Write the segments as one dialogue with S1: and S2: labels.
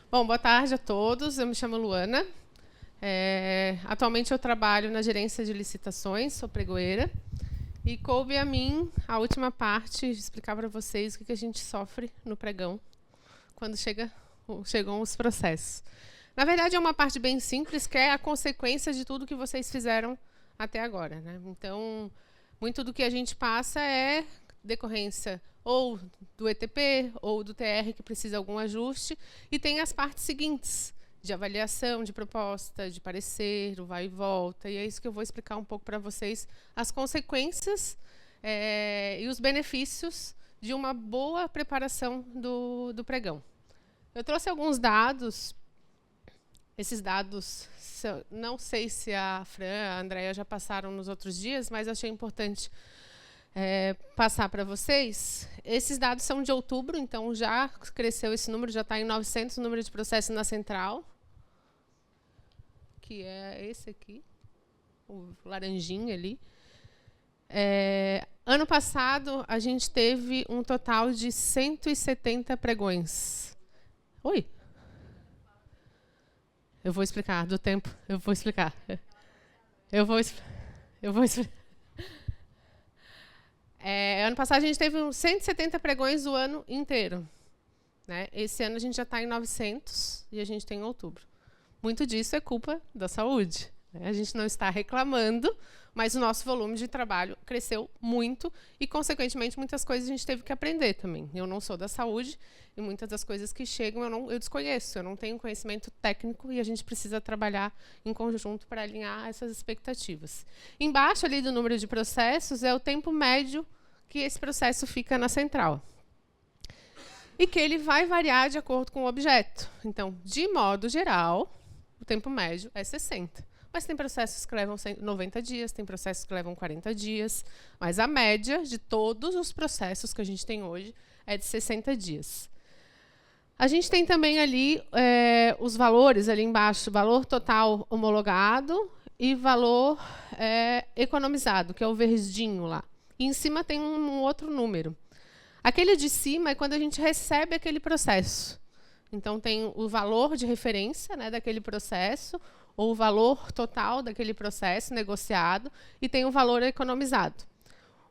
S1: Bom, boa tarde a todos. Eu me chamo Luana. Atualmente eu trabalho na gerência de licitações, sou pregoeira. E coube a mim a última parte, explicar para vocês o que a gente sofre no pregão quando chegam os processos. Na verdade, é uma parte bem simples, que é a consequência de tudo que vocês fizeram até agora, né? Então, muito do que a gente passa é decorrência ou do ETP ou do TR que precisa de algum ajuste, e tem as partes seguintes, de avaliação, de proposta, de parecer, o vai e volta, e é isso que eu vou explicar um pouco para vocês, as consequências e os benefícios de uma boa preparação do pregão. Eu trouxe alguns dados. Esses dados, não sei se a Fran, a Andrea já passaram nos outros dias, mas achei importante passar para vocês. Esses dados são de outubro, então já cresceu esse número, já está em 900 o número de processos na central, que é esse aqui, o laranjinha ali. Ano passado, a gente teve um total de 170 pregões. Oi? Eu vou explicar, do tempo, eu vou explicar. Eu vou explicar. Ano passado a gente teve uns 170 pregões o ano inteiro, né? Esse ano a gente já está em 900 e a gente tem em outubro. Muito disso é culpa da saúde, né? A gente não está reclamando, mas o nosso volume de trabalho cresceu muito e, consequentemente, muitas coisas a gente teve que aprender também. Eu não sou da saúde e muitas das coisas que chegam eu desconheço, eu não tenho conhecimento técnico e a gente precisa trabalhar em conjunto para alinhar essas expectativas. Embaixo ali do número de processos é o tempo médio que esse processo fica na central. E que ele vai variar de acordo com o objeto. Então, de modo geral, o tempo médio é 60. Mas tem processos que levam 90 dias, tem processos que levam 40 dias, mas a média de todos os processos que a gente tem hoje é de 60 dias. A gente tem também ali os valores ali embaixo, valor total homologado e valor economizado, que é o verdinho lá. E em cima tem um outro número. Aquele de cima é quando a gente recebe aquele processo. Então, tem o valor de referência, né, daquele processo, ou o valor total daquele processo negociado, e tem o valor economizado.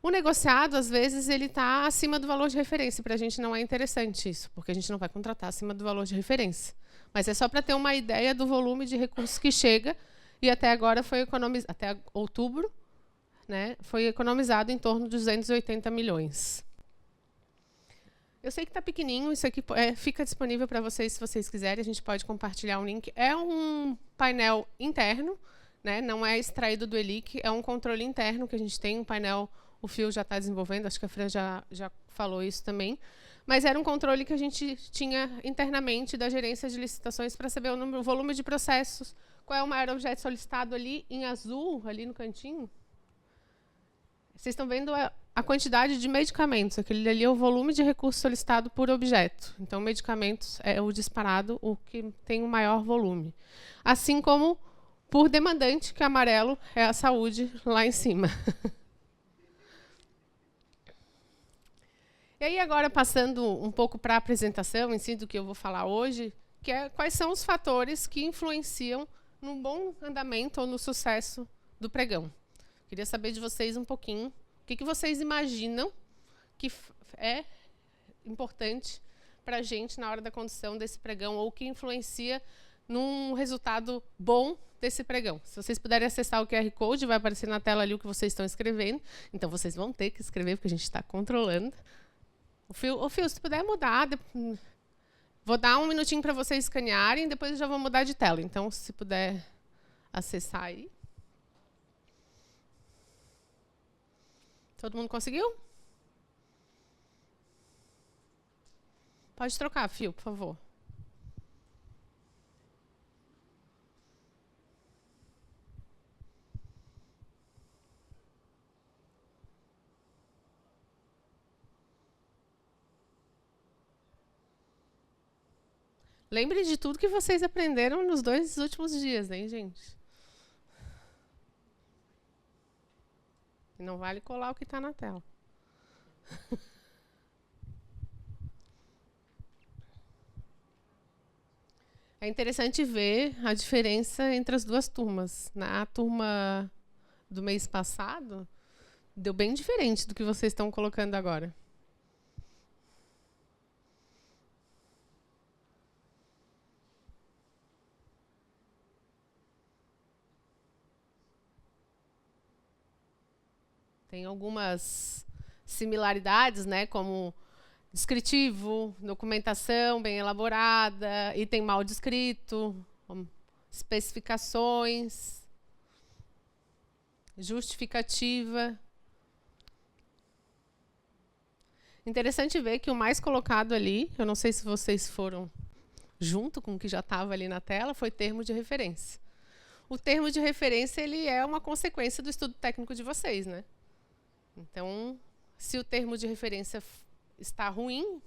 S1: O negociado, às vezes, ele está acima do valor de referência. Para a gente não é interessante isso, porque a gente não vai contratar acima do valor de referência. Mas é só para ter uma ideia do volume de recursos que chega, e até agora foi economizado, até outubro, né, foi economizado em torno de 280 milhões. Eu sei que está pequenininho, isso aqui fica disponível para vocês se vocês quiserem, a gente pode compartilhar um link. É um painel interno, né, não é extraído do Elic, é um controle interno que a gente tem, um painel, o Fio já está desenvolvendo, acho que a Fran já falou isso também, mas era um controle que a gente tinha internamente da gerência de licitações para saber o volume de processos, qual é o maior objeto solicitado ali em azul, ali no cantinho. Vocês estão vendo a quantidade de medicamentos. Aquele ali é o volume de recurso solicitado por objeto. Então, medicamentos é o disparado, o que tem o maior volume. Assim como por demandante, que amarelo é a saúde lá em cima. E aí, agora, passando um pouco para a apresentação em si do que eu vou falar hoje, que é quais são os fatores que influenciam no bom andamento ou no sucesso do pregão. Queria saber de vocês um pouquinho o que vocês imaginam que é importante para a gente na hora da condução desse pregão, ou que influencia num resultado bom desse pregão. Se vocês puderem acessar o QR Code, vai aparecer na tela ali o que vocês estão escrevendo. Então, vocês vão ter que escrever, porque a gente está controlando. O Fio, se puder mudar, vou dar um minutinho para vocês escanearem, depois eu já vou mudar de tela. Então, se puder acessar aí. Todo mundo conseguiu? Pode trocar, Fio, por favor. Lembre de tudo que vocês aprenderam nos 2 últimos dias, hein, gente? E não vale colar o que está na tela. É interessante ver a diferença entre as duas turmas. Na turma do mês passado, deu bem diferente do que vocês estão colocando agora. Tem algumas similaridades, né, como descritivo, documentação bem elaborada, item mal descrito, especificações, justificativa. Interessante ver que o mais colocado ali, eu não sei se vocês foram junto com o que já estava ali na tela, foi termo de referência. O termo de referência ele é uma consequência do estudo técnico de vocês, né? Então, se o termo de referência está ruim,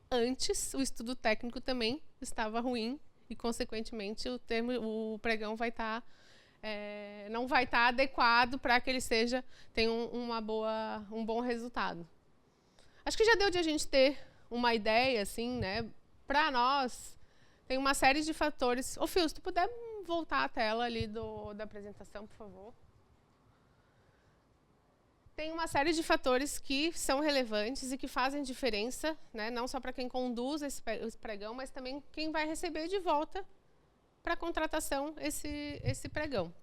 S1: antes o estudo técnico também estava ruim e, consequentemente, o pregão vai estar não vai estar adequado para que ele tenha um bom resultado. Acho que já deu de a gente ter uma ideia, assim, né? Para nós, tem uma série de fatores. Ô, Phil, se tu puder voltar à tela ali da apresentação, por favor. Tem uma série de fatores que são relevantes e que fazem diferença, né? Não só para quem conduz esse pregão, mas também quem vai receber de volta para a contratação esse pregão.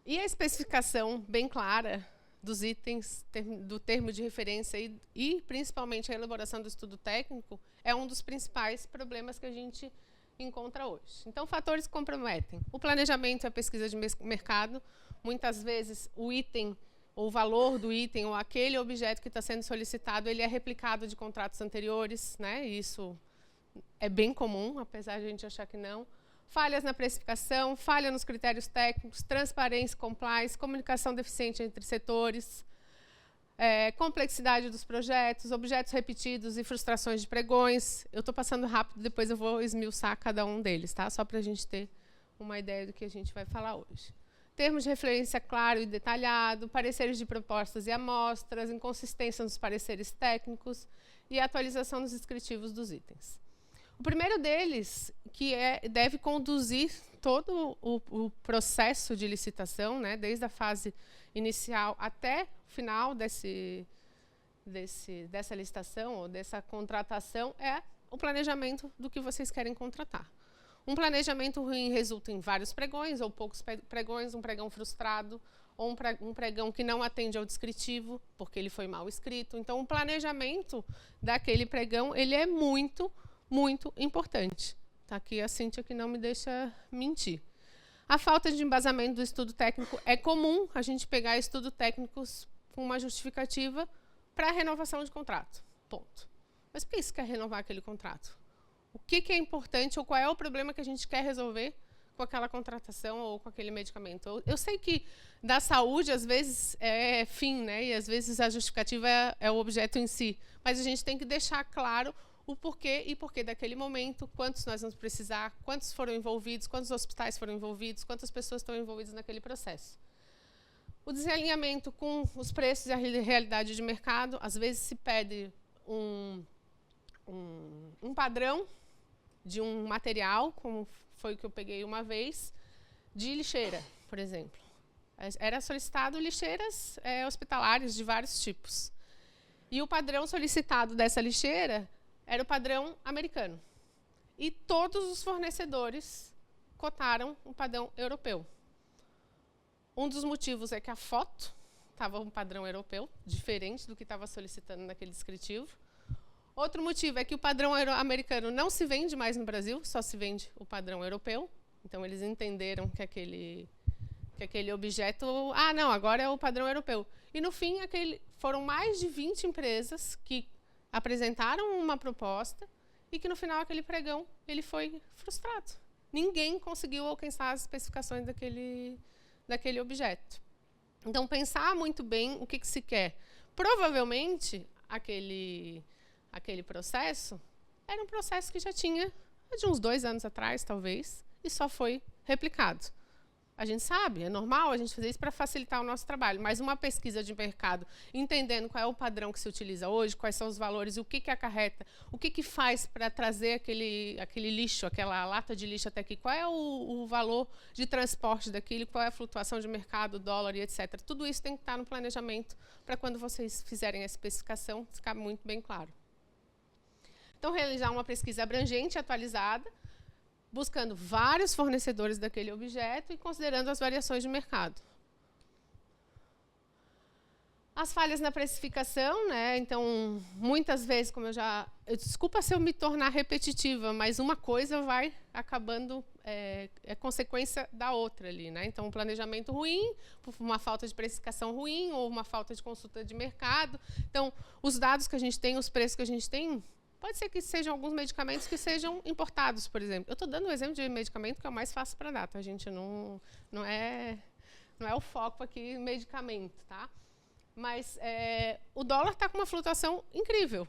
S1: E a especificação bem clara dos itens, do termo de referência e principalmente a elaboração do estudo técnico é um dos principais problemas que a gente encontra hoje. Então, fatores que comprometem. O planejamento e a pesquisa de mercado. Muitas vezes, o item, ou o valor do item, ou aquele objeto que está sendo solicitado, ele é replicado de contratos anteriores, né? Isso é bem comum, apesar de a gente achar que não. Falhas na precificação, falha nos critérios técnicos, transparência, compliance, comunicação deficiente entre setores, complexidade dos projetos, objetos repetidos e frustrações de pregões. Eu estou passando rápido, depois eu vou esmiuçar cada um deles, tá? Só para a gente ter uma ideia do que a gente vai falar hoje. Termos de referência claro e detalhado, pareceres de propostas e amostras, inconsistência nos pareceres técnicos e atualização nos descritivos dos itens. O primeiro deles, que deve conduzir todo o processo de licitação, né, desde a fase inicial até o final dessa licitação ou dessa contratação, é o planejamento do que vocês querem contratar. Um planejamento ruim resulta em vários pregões, ou poucos pregões, um pregão frustrado, ou um pregão que não atende ao descritivo, porque ele foi mal escrito. Então, o planejamento daquele pregão ele é muito importante. Está aqui a Cíntia que não me deixa mentir. A falta de embasamento do estudo técnico é comum a gente pegar estudos técnicos com uma justificativa para a renovação de contrato. Ponto. Mas por que isso quer renovar aquele contrato? O que é importante ou qual é o problema que a gente quer resolver com aquela contratação ou com aquele medicamento? Eu sei que da saúde, às vezes, é fim, né? E às vezes a justificativa é o objeto em si. Mas a gente tem que deixar claro o porquê e porquê daquele momento, quantos nós vamos precisar, quantos foram envolvidos, quantos hospitais foram envolvidos, quantas pessoas estão envolvidas naquele processo. O desalinhamento com os preços e a realidade de mercado, às vezes se pede um padrão de um material, como foi o que eu peguei uma vez, de lixeira, por exemplo. Era solicitado lixeiras hospitalares de vários tipos. E o padrão solicitado dessa lixeira era o padrão americano. E todos os fornecedores cotaram um padrão europeu. Um dos motivos é que a foto estava um padrão europeu, diferente do que estava solicitando naquele descritivo. Outro motivo é que o padrão americano não se vende mais no Brasil, só se vende o padrão europeu. Então, eles entenderam que aquele objeto... Ah, não, agora é o padrão europeu. E, no fim, foram mais de 20 empresas que apresentaram uma proposta e que, no final, aquele pregão ele foi frustrado. Ninguém conseguiu alcançar as especificações daquele objeto. Então, pensar muito bem o que se quer. Provavelmente, aquele processo era um processo que já tinha de uns 2 anos atrás, talvez, e só foi replicado. A gente sabe, é normal a gente fazer isso para facilitar o nosso trabalho, mas uma pesquisa de mercado, entendendo qual é o padrão que se utiliza hoje, quais são os valores, o que acarreta, o que faz para trazer aquele lixo, aquela lata de lixo até aqui, qual é o valor de transporte daquilo, qual é a flutuação de mercado, dólar e etc. Tudo isso tem que estar no planejamento para quando vocês fizerem a especificação, ficar muito bem claro. Então, realizar uma pesquisa abrangente e atualizada, buscando vários fornecedores daquele objeto e considerando as variações de mercado. As falhas na precificação, né? Então, muitas vezes, como desculpa se eu me tornar repetitiva, mas uma coisa vai acabando, é consequência da outra ali, né? Então, um planejamento ruim, uma falta de precificação ruim, ou uma falta de consulta de mercado. Então, os dados que a gente tem, os preços que a gente tem, pode ser que sejam alguns medicamentos que sejam importados, por exemplo. Eu estou dando um exemplo de medicamento que é o mais fácil para dar, tá, gente? Não é o foco aqui medicamento, tá? Mas o dólar está com uma flutuação incrível.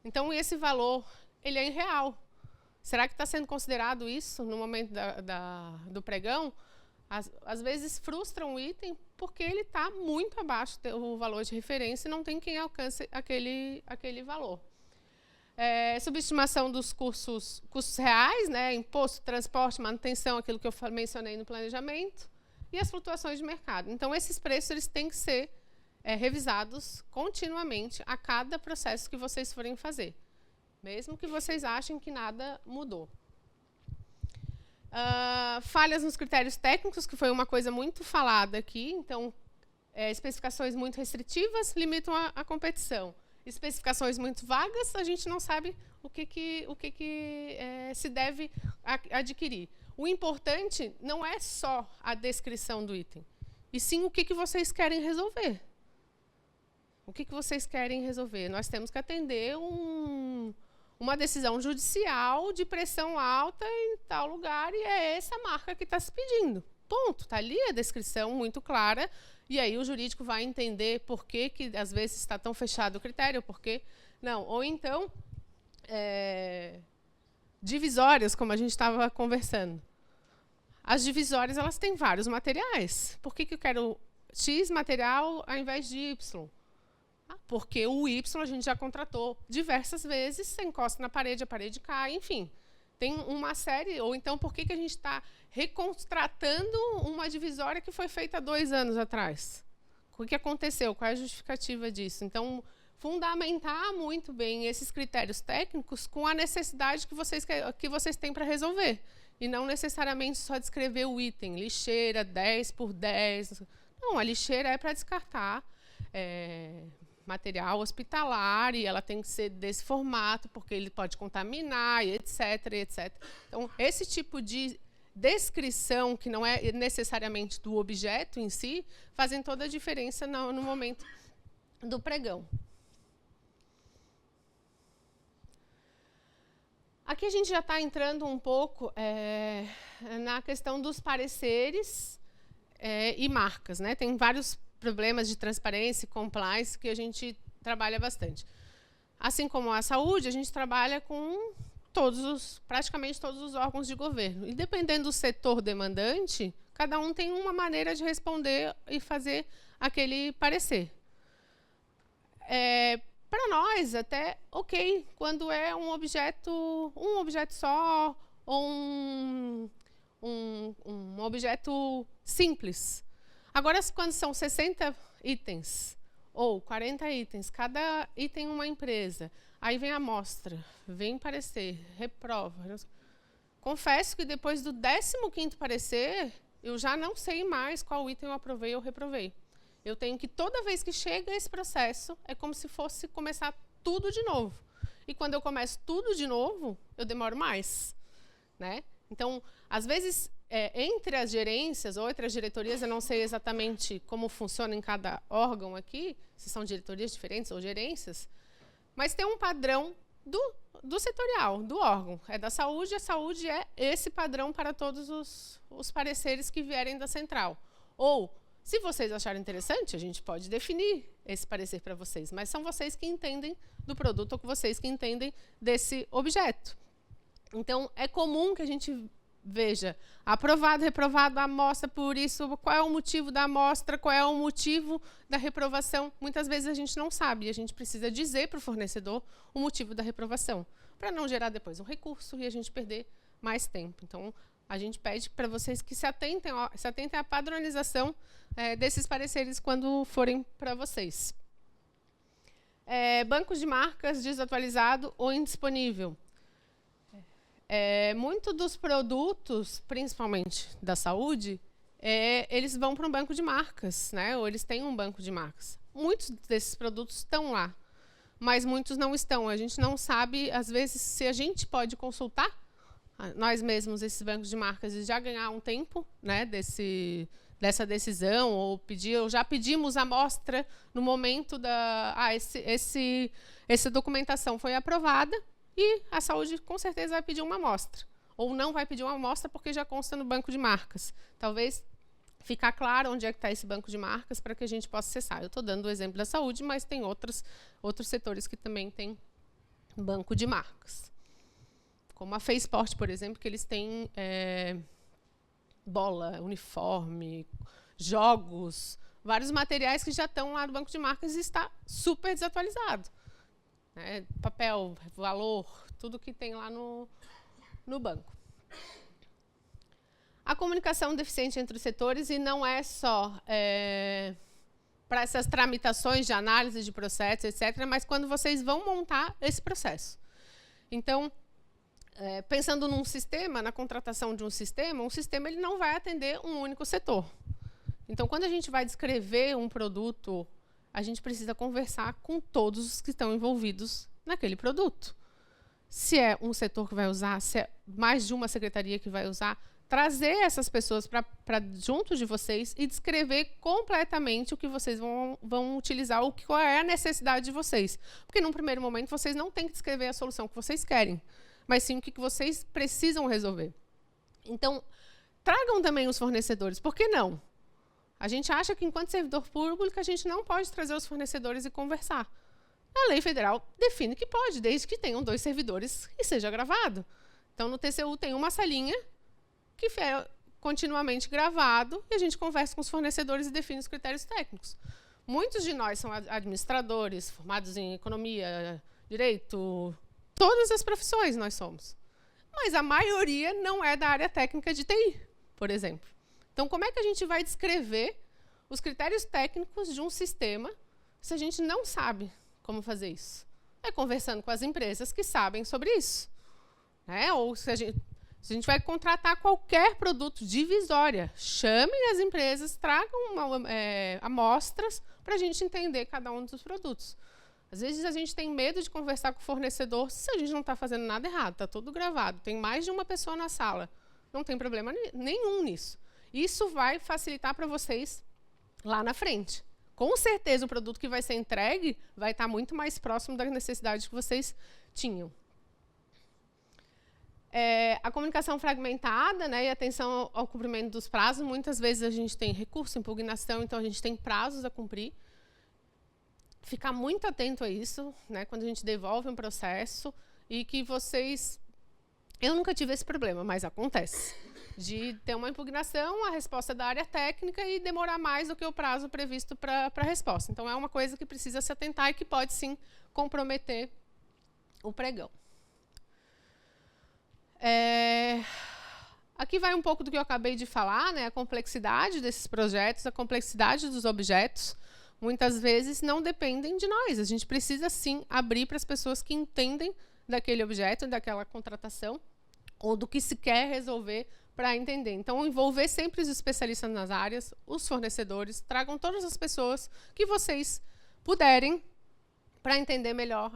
S1: Então, esse valor, ele é irreal. Será que está sendo considerado isso no momento do pregão? Às vezes frustra um item porque ele está muito abaixo do valor de referência e não tem quem alcance aquele valor. Subestimação dos custos reais, né, imposto, transporte, manutenção, aquilo que eu mencionei no planejamento, e as flutuações de mercado. Então, esses preços eles têm que ser revisados continuamente a cada processo que vocês forem fazer, mesmo que vocês achem que nada mudou. Falhas nos critérios técnicos, que foi uma coisa muito falada aqui. Então, especificações muito restritivas limitam a competição. Especificações muito vagas, a gente não sabe o que se deve adquirir. O importante não é só a descrição do item, e sim o que vocês querem resolver. O que vocês querem resolver? Nós temos que atender uma decisão judicial de pressão alta em tal lugar, e é essa marca que está se pedindo. Ponto. Está ali a descrição muito clara. E aí o jurídico vai entender por que às vezes está tão fechado o critério, por que não. Ou então, divisórias, como a gente estava conversando. As divisórias elas têm vários materiais. Por que eu quero X material ao invés de Y? Porque o Y a gente já contratou diversas vezes, você encosta na parede, a parede cai, enfim. Tem uma série, ou então por que a gente está recontratando uma divisória que foi feita há 2 anos atrás? O que aconteceu? Qual é a justificativa disso? Então, fundamentar muito bem esses critérios técnicos com a necessidade que vocês têm para resolver. E não necessariamente só descrever o item, lixeira 10 por 10. Não, a lixeira é para descartar material hospitalar, e ela tem que ser desse formato, porque ele pode contaminar, e etc, etc. Então, esse tipo de descrição, que não é necessariamente do objeto em si, fazem toda a diferença no momento do pregão. Aqui a gente já está entrando um pouco na questão dos pareceres e marcas, né? Tem vários problemas de transparência e compliance que a gente trabalha bastante. Assim como a saúde, a gente trabalha com praticamente todos os órgãos de governo. E dependendo do setor demandante, cada um tem uma maneira de responder e fazer aquele parecer. Para nós, até ok, quando é um objeto só, ou um objeto simples. Agora, quando são 60 itens, ou 40 itens, cada item uma empresa, aí vem a amostra, vem parecer, reprova. Confesso que depois do 15º parecer, eu já não sei mais qual item eu aprovei ou reprovei. Eu tenho que, toda vez que chega esse processo, é como se fosse começar tudo de novo. E quando eu começo tudo de novo, eu demoro mais, né? Então, às vezes, entre as gerências ou entre as diretorias, eu não sei exatamente como funciona em cada órgão aqui, se são diretorias diferentes ou gerências, mas tem um padrão do setorial, do órgão. É da saúde, a saúde é esse padrão para todos os pareceres que vierem da central. Ou, se vocês acharem interessante, a gente pode definir esse parecer para vocês, mas são vocês que entendem do produto ou vocês que entendem desse objeto. Então, é comum que a gente veja, aprovado, reprovado, amostra por isso, qual é o motivo da amostra, qual é o motivo da reprovação. Muitas vezes a gente não sabe, e a gente precisa dizer para o fornecedor o motivo da reprovação, para não gerar depois um recurso e a gente perder mais tempo. Então, a gente pede para vocês que se atentem à padronização desses pareceres quando forem para vocês. Bancos de marcas desatualizado ou indisponível. Muito dos produtos, principalmente da saúde, eles vão para um banco de marcas, né? Ou eles têm um banco de marcas. Muitos desses produtos estão lá, mas muitos não estão. A gente não sabe, às vezes, se a gente pode consultar nós mesmos esses bancos de marcas e já ganhar um tempo, né, dessa decisão, ou já pedimos amostra no momento da... essa documentação foi aprovada, e a saúde, com certeza, vai pedir uma amostra. Ou não vai pedir uma amostra porque já consta no banco de marcas. Talvez ficar claro onde é que está esse banco de marcas para que a gente possa acessar. Eu estou dando o exemplo da saúde, mas tem outros setores que também têm banco de marcas. Como a Faysport, por exemplo, que eles têm bola, uniforme, jogos, vários materiais que já estão lá no banco de marcas e está super desatualizado. Papel, valor, tudo que tem lá no banco. A comunicação deficiente entre os setores, e não é só para essas tramitações de análise de processos, etc., mas quando vocês vão montar esse processo. Então, pensando num sistema, na contratação de um sistema ele não vai atender um único setor. Então, quando a gente vai descrever um produto, a gente precisa conversar com todos os que estão envolvidos naquele produto. Se é um setor que vai usar, se é mais de uma secretaria que vai usar, trazer essas pessoas para junto de vocês e descrever completamente o que vocês vão utilizar, qual é a necessidade de vocês. Porque, num primeiro momento, vocês não têm que descrever a solução que vocês querem, mas sim o que vocês precisam resolver. Então, tragam também os fornecedores. Por que não? A gente acha que, enquanto servidor público, a gente não pode trazer os fornecedores e conversar. A lei federal define que pode, desde que tenham 2 servidores e seja gravado. Então, no TCU tem uma salinha que é continuamente gravado e a gente conversa com os fornecedores e define os critérios técnicos. Muitos de nós são administradores, formados em economia, direito, todas as profissões nós somos. Mas a maioria não é da área técnica de TI, por exemplo. Então, como é que a gente vai descrever os critérios técnicos de um sistema se a gente não sabe como fazer isso? É conversando com as empresas que sabem sobre isso. Ou se a gente vai contratar qualquer produto divisória, chamem as empresas, tragam amostras para a gente entender cada um dos produtos. Às vezes, a gente tem medo de conversar com o fornecedor se a gente não está fazendo nada errado, está tudo gravado, tem mais de uma pessoa na sala. Não tem problema nenhum nisso. Isso vai facilitar para vocês lá na frente. Com certeza, o produto que vai ser entregue vai estar muito mais próximo da necessidade que vocês tinham. A comunicação fragmentada, né, e atenção ao cumprimento dos prazos. Muitas vezes a gente tem recurso, impugnação, então a gente tem prazos a cumprir. Ficar muito atento a isso, né, quando a gente devolve um processo, e que vocês... Eu nunca tive esse problema, mas acontece. De ter uma impugnação, a resposta da área técnica e demorar mais do que o prazo previsto para a resposta. Então, é uma coisa que precisa se atentar e que pode, sim, comprometer o pregão. Aqui vai um pouco do que eu acabei de falar, né? A complexidade desses projetos, a complexidade dos objetos, muitas vezes não dependem de nós. A gente precisa, sim, abrir para as pessoas que entendem daquele objeto, daquela contratação, ou do que se quer resolver para entender. Então, envolver sempre os especialistas nas áreas, os fornecedores, tragam todas as pessoas que vocês puderem para entender melhor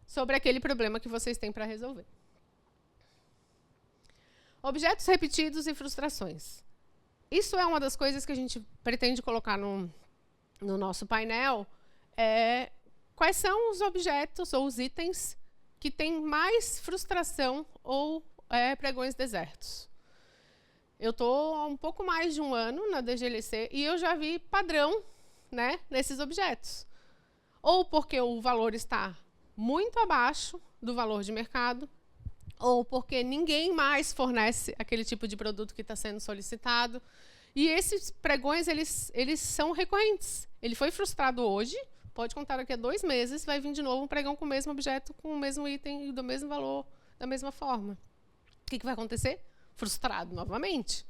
S1: sobre aquele problema que vocês têm para resolver. Objetos repetidos e frustrações. Isso é uma das coisas que a gente pretende colocar no nosso painel. Quais são os objetos ou os itens que têm mais frustração ou pregões desertos? Eu estou há um pouco mais de um ano na DGLC e eu já vi padrão, né, nesses objetos. Ou porque o valor está muito abaixo do valor de mercado, ou porque ninguém mais fornece aquele tipo de produto que está sendo solicitado. E esses pregões, eles são recorrentes. Ele foi frustrado hoje, pode contar daqui a 2 meses, vai vir de novo um pregão com o mesmo objeto, com o mesmo item e do mesmo valor, da mesma forma. O que vai acontecer? Frustrado novamente.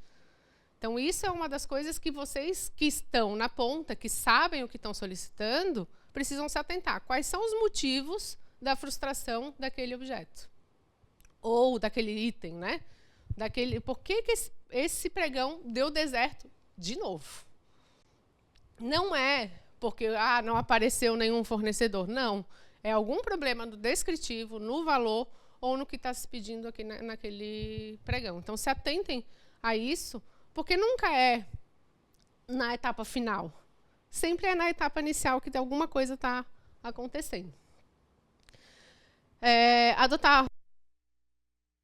S1: Então, isso é uma das coisas que vocês que estão na ponta, que sabem o que estão solicitando, precisam se atentar. Quais são os motivos da frustração daquele objeto? Ou daquele item, né? Por que esse pregão deu deserto de novo? Não é porque não apareceu nenhum fornecedor. Não. É algum problema no descritivo, no valor, ou no que está se pedindo aqui naquele pregão. Então, se atentem a isso, porque nunca é na etapa final. Sempre é na etapa inicial que alguma coisa está acontecendo. Adotar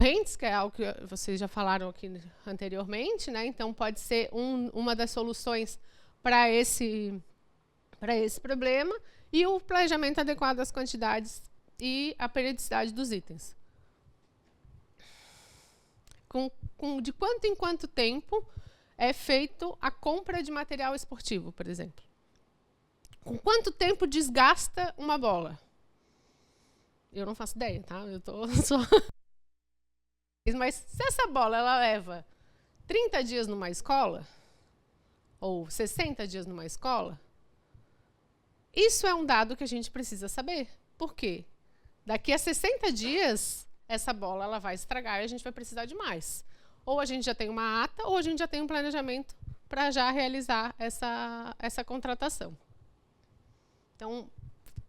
S1: correntes, que é algo que vocês já falaram aqui anteriormente, né? Então, pode ser uma das soluções para esse problema, e o planejamento adequado das quantidades e a periodicidade dos itens. De quanto em quanto tempo é feito a compra de material esportivo, por exemplo? Com quanto tempo desgasta uma bola? Eu não faço ideia, tá? Eu estou só... Mas se essa bola ela leva 30 dias numa escola, ou 60 dias numa escola, isso é um dado que a gente precisa saber. Por quê? Daqui a 60 dias, essa bola ela vai estragar e a gente vai precisar de mais. Ou a gente já tem uma ata, ou a gente já tem um planejamento para já realizar essa contratação. Então,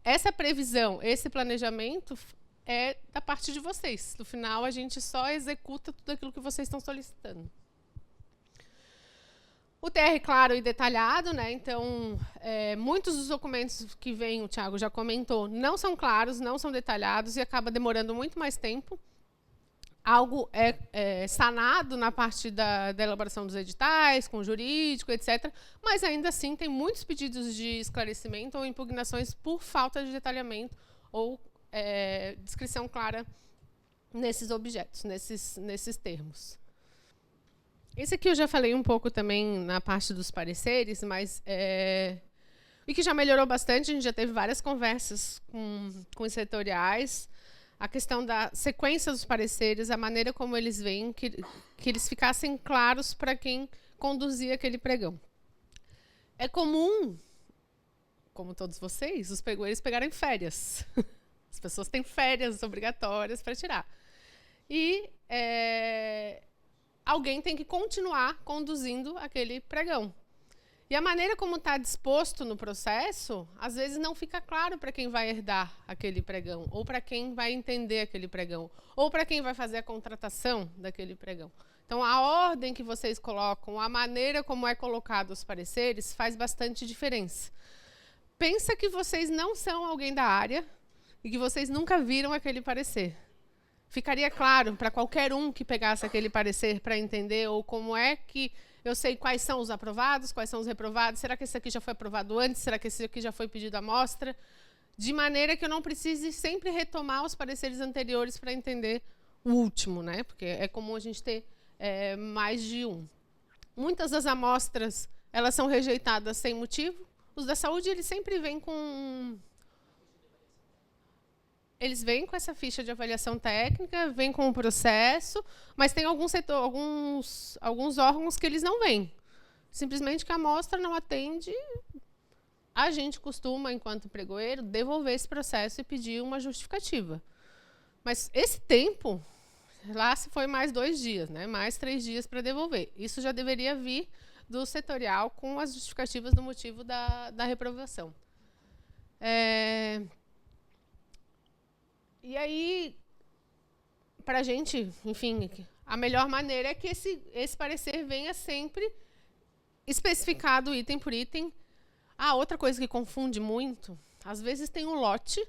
S1: essa previsão, esse planejamento é da parte de vocês. No final, a gente só executa tudo aquilo que vocês estão solicitando. O TR claro e detalhado, né? Então, muitos dos documentos que vêm, o Thiago já comentou, não são claros, não são detalhados e acaba demorando muito mais tempo. Algo é sanado na parte da elaboração dos editais, com o jurídico, etc. Mas, ainda assim, tem muitos pedidos de esclarecimento ou impugnações por falta de detalhamento ou descrição clara nesses objetos, nesses termos. Esse aqui eu já falei um pouco também na parte dos pareceres, mas e que já melhorou bastante, a gente já teve várias conversas com os setoriais, a questão da sequência dos pareceres, a maneira como eles veem, que eles ficassem claros para quem conduzia aquele pregão. É comum, como todos vocês, os pregoeiros pegarem férias. As pessoas têm férias obrigatórias para tirar. E alguém tem que continuar conduzindo aquele pregão. E a maneira como está disposto no processo, às vezes não fica claro para quem vai herdar aquele pregão, ou para quem vai entender aquele pregão, ou para quem vai fazer a contratação daquele pregão. Então, a ordem que vocês colocam, a maneira como é colocado os pareceres, faz bastante diferença. Pensa que vocês não são alguém da área e que vocês nunca viram aquele parecer. Ficaria claro para qualquer um que pegasse aquele parecer para entender, ou como é que eu sei quais são os aprovados, quais são os reprovados, será que esse aqui já foi aprovado antes, será que esse aqui já foi pedido amostra? De maneira que eu não precise sempre retomar os pareceres anteriores para entender o último, né? Porque é comum a gente ter mais de um. Muitas das amostras, elas são rejeitadas sem motivo. Os da saúde, eles sempre vêm com... Eles vêm com essa ficha de avaliação técnica, vêm com o processo, mas tem alguns órgãos que eles não vêm. Simplesmente que a amostra não atende, a gente costuma, enquanto pregoeiro, devolver esse processo e pedir uma justificativa. Mas esse tempo, lá se foi mais 2 dias, né? Mais 3 dias para devolver. Isso já deveria vir do setorial com as justificativas do motivo da reprovação. E aí, para a gente, enfim, a melhor maneira é que esse parecer venha sempre especificado item por item. Outra coisa que confunde muito, às vezes tem um lote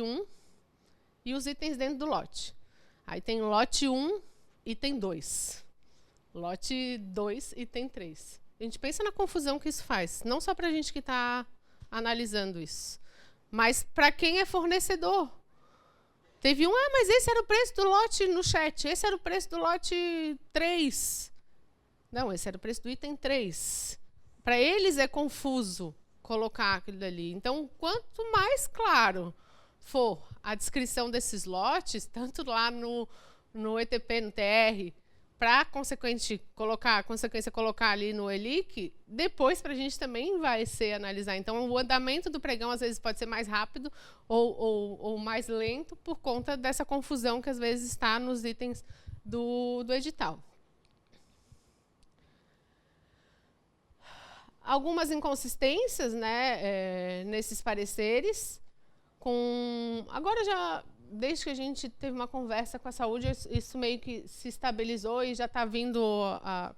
S1: 1, e os itens dentro do lote. Aí tem lote 1, item 2. Lote 2, item 3. A gente pensa na confusão que isso faz, não só para a gente que está analisando isso, mas para quem é fornecedor. Teve mas esse era o preço do lote no chat, esse era o preço do lote 3. Não, esse era o preço do item 3. Para eles é confuso colocar aquilo dali. Então, quanto mais claro for a descrição desses lotes, tanto lá no ETP, no TR, para a consequência colocar ali no ELIC, depois para a gente também vai ser analisar. Então, o andamento do pregão às vezes pode ser mais rápido ou mais lento por conta dessa confusão que às vezes está nos itens do edital. Algumas inconsistências, né, nesses pareceres. Agora já, desde que a gente teve uma conversa com a saúde, isso meio que se estabilizou e já está vindo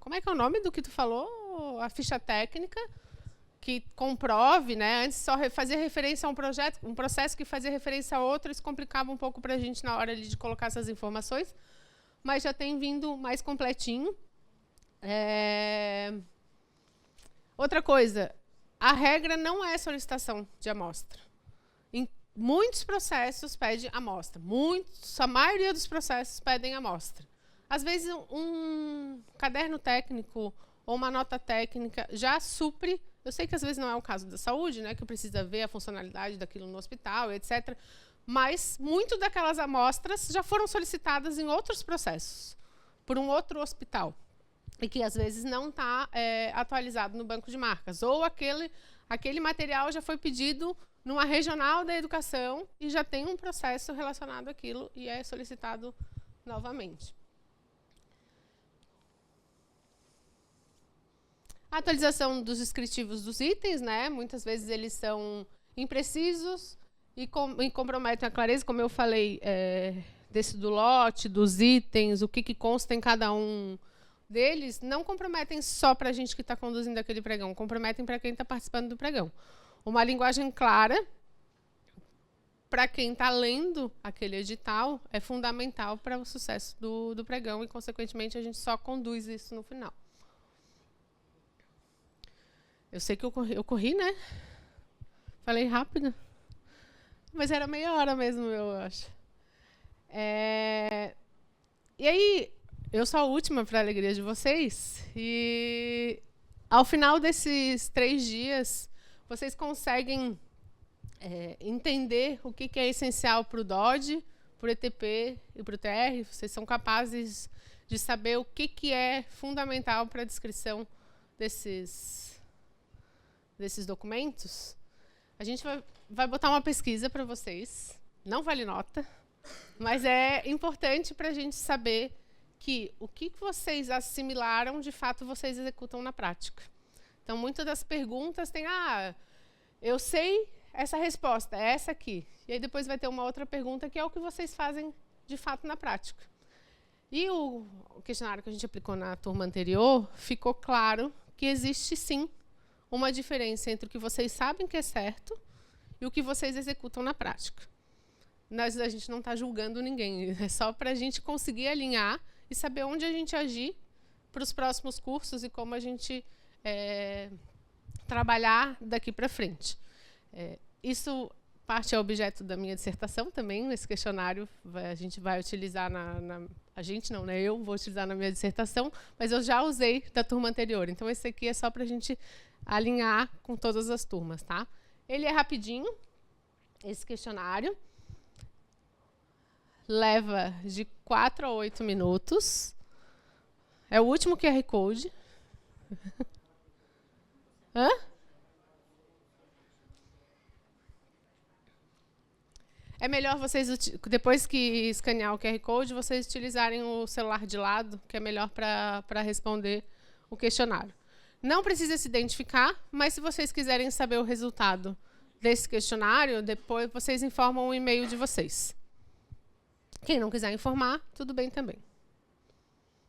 S1: como é que é o nome do que tu falou? A ficha técnica, que comprove, né? Antes só fazia referência a um processo que fazia referência a outro, isso complicava um pouco para a gente na hora ali de colocar essas informações, mas já tem vindo mais completinho. Outra coisa, a regra não é solicitação de amostra. Em muitos processos pede amostra. A maioria dos processos pedem amostra. Às vezes, um caderno técnico ou uma nota técnica já supre. Eu sei que às vezes não é o caso da saúde, né, que precisa ver a funcionalidade daquilo no hospital, etc. Mas muito daquelas amostras já foram solicitadas em outros processos, por um outro hospital. E que, às vezes, não está atualizado no banco de marcas. Ou aquele material já foi pedido numa regional da educação e já tem um processo relacionado àquilo e é solicitado novamente. A atualização dos descritivos dos itens, né? Muitas vezes eles são imprecisos e comprometem a clareza, como eu falei, desse do lote, dos itens, o que consta em cada um deles, não comprometem só para a gente que está conduzindo aquele pregão, comprometem para quem está participando do pregão. Uma linguagem clara, para quem está lendo aquele edital, é fundamental para o sucesso do pregão e, consequentemente, a gente só conduz isso no final. Eu sei que eu corri, né? Falei rápido. Mas era meia hora mesmo, eu acho. E aí, eu sou a última, para a alegria de vocês, e ao final desses 3 dias, vocês conseguem entender o que é essencial para o DOD, para o ETP e para o TR. Vocês são capazes de saber o que é fundamental para a descrição desses documentos. A gente vai botar uma pesquisa para vocês, não vale nota, mas é importante para a gente saber que o que vocês assimilaram, de fato, vocês executam na prática. Então, muitas das perguntas têm, eu sei essa resposta, é essa aqui. E aí depois vai ter uma outra pergunta, que é o que vocês fazem, de fato, na prática. E o questionário que a gente aplicou na turma anterior, ficou claro que existe, sim, uma diferença entre o que vocês sabem que é certo e o que vocês executam na prática. A gente não está julgando ninguém, é só para a gente conseguir alinhar e saber onde a gente agir para os próximos cursos e como a gente trabalhar daqui para frente. Isso parte é objeto da minha dissertação também, nesse questionário a gente vai utilizar a gente não, né? Eu vou utilizar na minha dissertação, mas eu já usei da turma anterior. Então, esse aqui é só para a gente alinhar com todas as turmas, tá? Ele é rapidinho, esse questionário. Leva de 4 a 8 minutos. É o último QR Code. Hã? É melhor vocês, depois que escanear o QR Code, vocês utilizarem o celular de lado, que é melhor para responder o questionário. Não precisa se identificar, mas se vocês quiserem saber o resultado desse questionário, depois vocês informam o e-mail de vocês. Quem não quiser informar, tudo bem também.